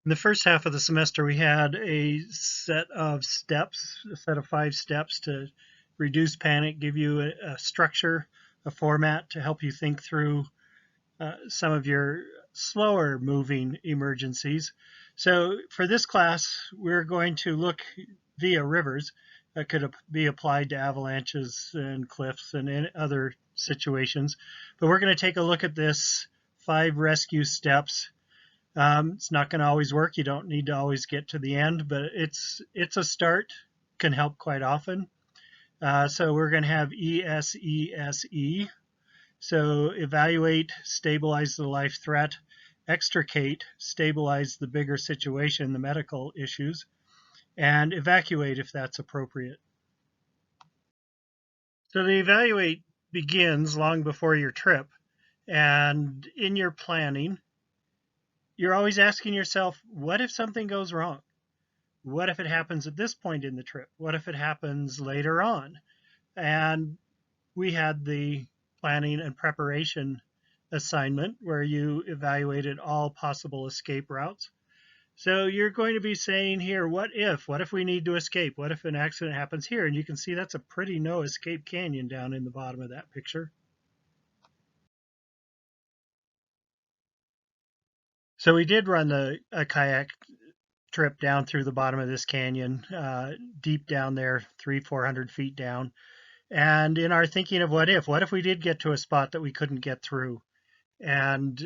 In the first half of the semester, we had a set of steps, a set of 5 steps to reduce panic, give you a structure, a format to help you think through some of your slower moving emergencies. So for this class, we're going to look via rivers that could be applied to avalanches and cliffs and in other situations. But we're going to take a look at this 5 rescue steps. It's not going to always work. You don't need to always get to the end, but it's a start. Can help quite often. So we're going to have ESESE. So evaluate, stabilize the life threat. Extricate, stabilize the bigger situation, the medical issues. And evacuate if that's appropriate. So the evaluate begins long before your trip. And in your planning, you're always asking yourself, what if something goes wrong? What if it happens at this point in the trip? What if it happens later on? And we had the planning and preparation assignment where you evaluated all possible escape routes. So you're going to be saying here, what if we need to escape? What if an accident happens here? And you can see that's a pretty no escape canyon down in the bottom of that picture. So we did run a kayak trip down through the bottom of this canyon, deep down there, 400 feet down. And in our thinking of what if we did get to a spot that we couldn't get through and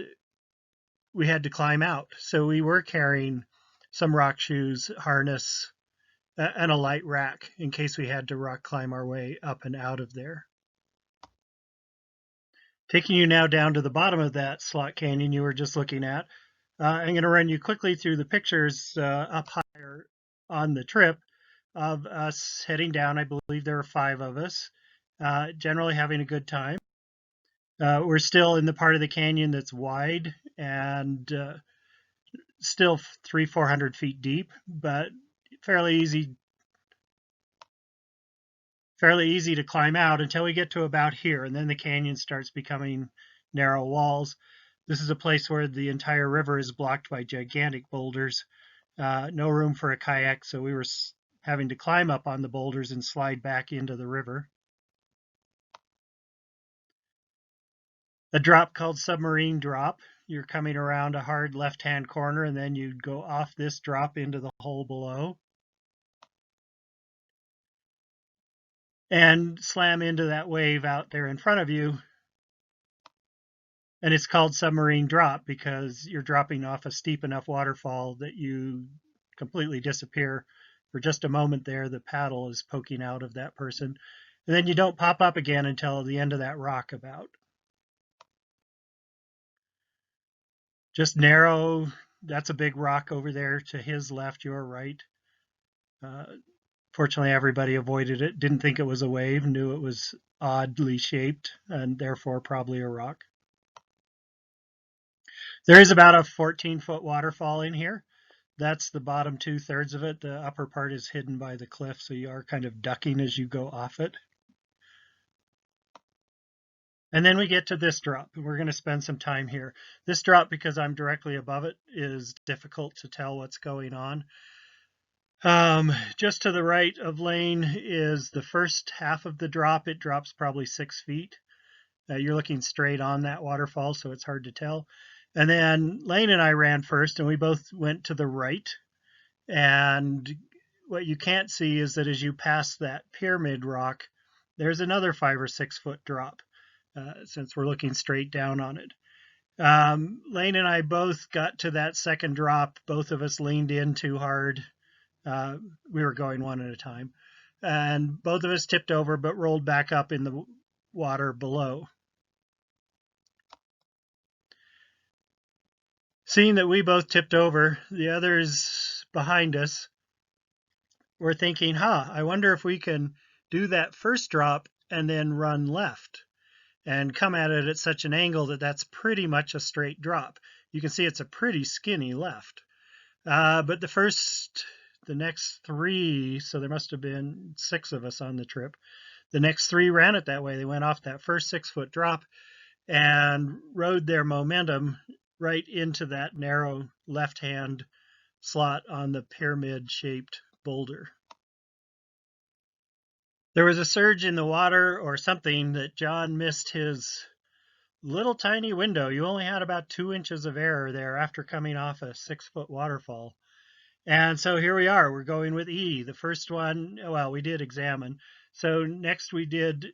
we had to climb out? So we were carrying some rock shoes, harness, and a light rack in case we had to rock climb our way up and out of there. Taking you now down to the bottom of that slot canyon you were just looking at, I'm going to run you quickly through the pictures up higher on the trip of us heading down. I believe there were 5 of us, generally having a good time. We're still in the part of the canyon that's wide and still 400 feet deep, but fairly easy to climb out until we get to about here, and then the canyon starts becoming narrow walls. This is a place where the entire river is blocked by gigantic boulders. No room for a kayak, so we were having to climb up on the boulders and slide back into the river. A drop called submarine drop. You're coming around a hard left-hand corner, and then you'd go off this drop into the hole below and slam into that wave out there in front of you. And it's called submarine drop because you're dropping off a steep enough waterfall that you completely disappear for just a moment there. The paddle is poking out of that person. And then you don't pop up again until the end of that rock about. Just narrow. That's a big rock over there to his left, your right. Fortunately, everybody avoided it, didn't think it was a wave, knew it was oddly shaped, and therefore probably a rock. There is about a 14-foot waterfall in here. That's the bottom 2/3 of it. The upper part is hidden by the cliff, so you are kind of ducking as you go off it. And then we get to this drop. We're going to spend some time here. This drop, because I'm directly above it, is difficult to tell what's going on. Just to the right of Lane is the first half of the drop. It drops probably 6 feet. You're looking straight on that waterfall, so it's hard to tell. And then Lane and I ran first, and we both went to the right. And what you can't see is that as you pass that pyramid rock, there's another 5 or 6 foot drop, since we're looking straight down on it. Lane and I both got to that second drop. Both of us leaned in too hard. We were going one at a time. And both of us tipped over but rolled back up in the water below. Seeing that we both tipped over, the others behind us were thinking, I wonder if we can do that first drop and then run left and come at it at such an angle that that's pretty much a straight drop. You can see it's a pretty skinny left. But the next 3, so there must have been 6 of us on the trip. The next 3 ran it that way. They went off that first 6-foot drop and rode their momentum right into that narrow left-hand slot on the pyramid-shaped boulder. There was a surge in the water or something that John missed his little tiny window. You only had about 2 inches of air there after coming off a 6-foot waterfall. And so here we are. We're going with E. The first one, well, we did examine. So next we did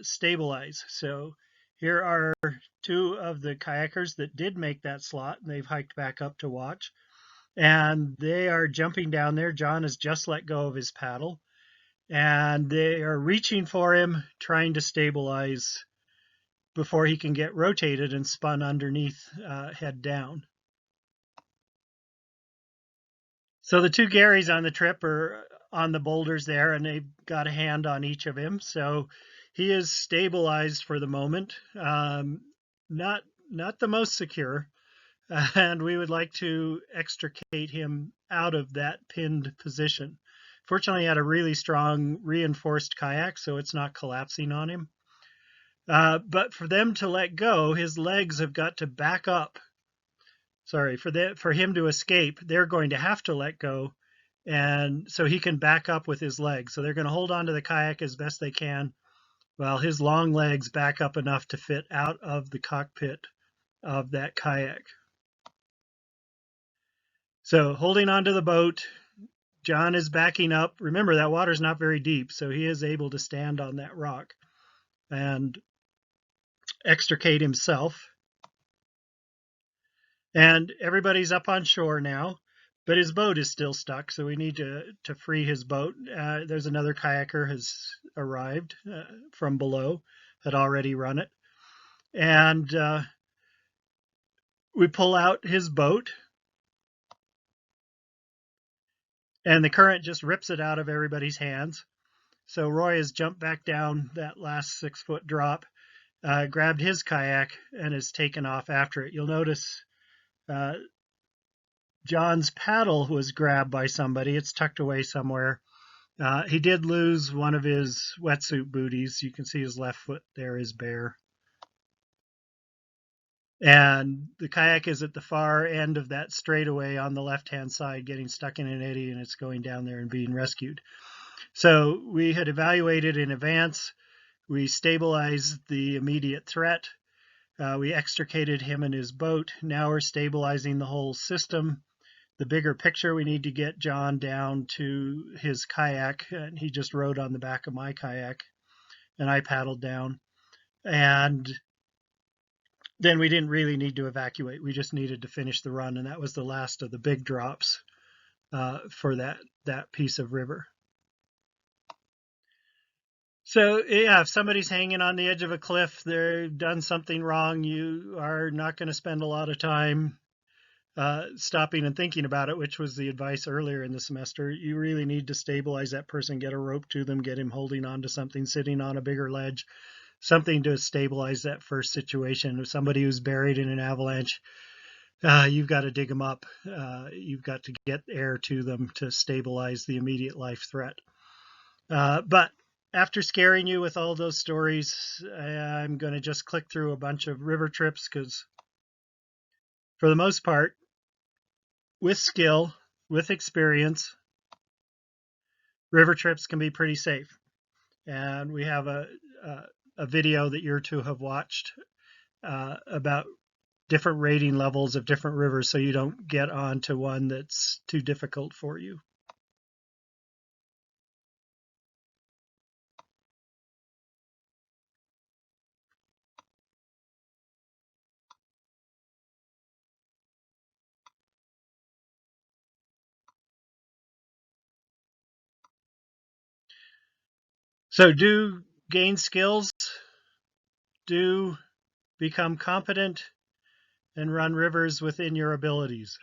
stabilize. So here are 2 of the kayakers that did make that slot, and they've hiked back up to watch. And they are jumping down there. John has just let go of his paddle. And they are reaching for him, trying to stabilize before he can get rotated and spun underneath, head down. So the 2 Garys on the trip are on the boulders there, and they've got a hand on each of him. So he is stabilized for the moment. Not the most secure, and we would like to extricate him out of that pinned position. Fortunately, he had a really strong reinforced kayak, so it's not collapsing on him. But for them to let go, his legs have got to back up. Sorry, for him to escape, they're going to have to let go, and so he can back up with his legs. So they're going to hold on to the kayak as best they can, while his long legs back up enough to fit out of the cockpit of that kayak. So holding onto the boat, John is backing up. Remember, that water's not very deep, so he is able to stand on that rock and extricate himself. And everybody's up on shore now, but his boat is still stuck, so we need to free his boat. There's another kayaker has arrived from below, had already run it. And we pull out his boat, and the current just rips it out of everybody's hands. So Roy has jumped back down that last 6-foot drop, grabbed his kayak, and has taken off after it. You'll notice John's paddle was grabbed by somebody. It's tucked away somewhere. He did lose one of his wetsuit booties. You can see his left foot there is bare. And the kayak is at the far end of that straightaway on the left-hand side, getting stuck in an eddy, and it's going down there and being rescued. So we had evaluated in advance. We stabilized the immediate threat. We extricated him and his boat. Now we're stabilizing the whole system. The bigger picture, we need to get John down to his kayak, and he just rode on the back of my kayak, and I paddled down. And then we didn't really need to evacuate. We just needed to finish the run, and that was the last of the big drops for that piece of river. So yeah, if somebody's hanging on the edge of a cliff, they've done something wrong, you are not going to spend a lot of time stopping and thinking about it, which was the advice earlier in the semester. You really need to stabilize that person, get a rope to them, get him holding on to something, sitting on a bigger ledge, something to stabilize that first situation. If somebody who's buried in an avalanche, you've got to dig them up. You've got to get air to them to stabilize the immediate life threat. But after scaring you with all those stories, I'm going to just click through a bunch of river trips because for the most part, with skill, with experience, river trips can be pretty safe. And we have a video that you're to have watched about different rating levels of different rivers so you don't get onto one that's too difficult for you. So do gain skills, do become competent, and run rivers within your abilities.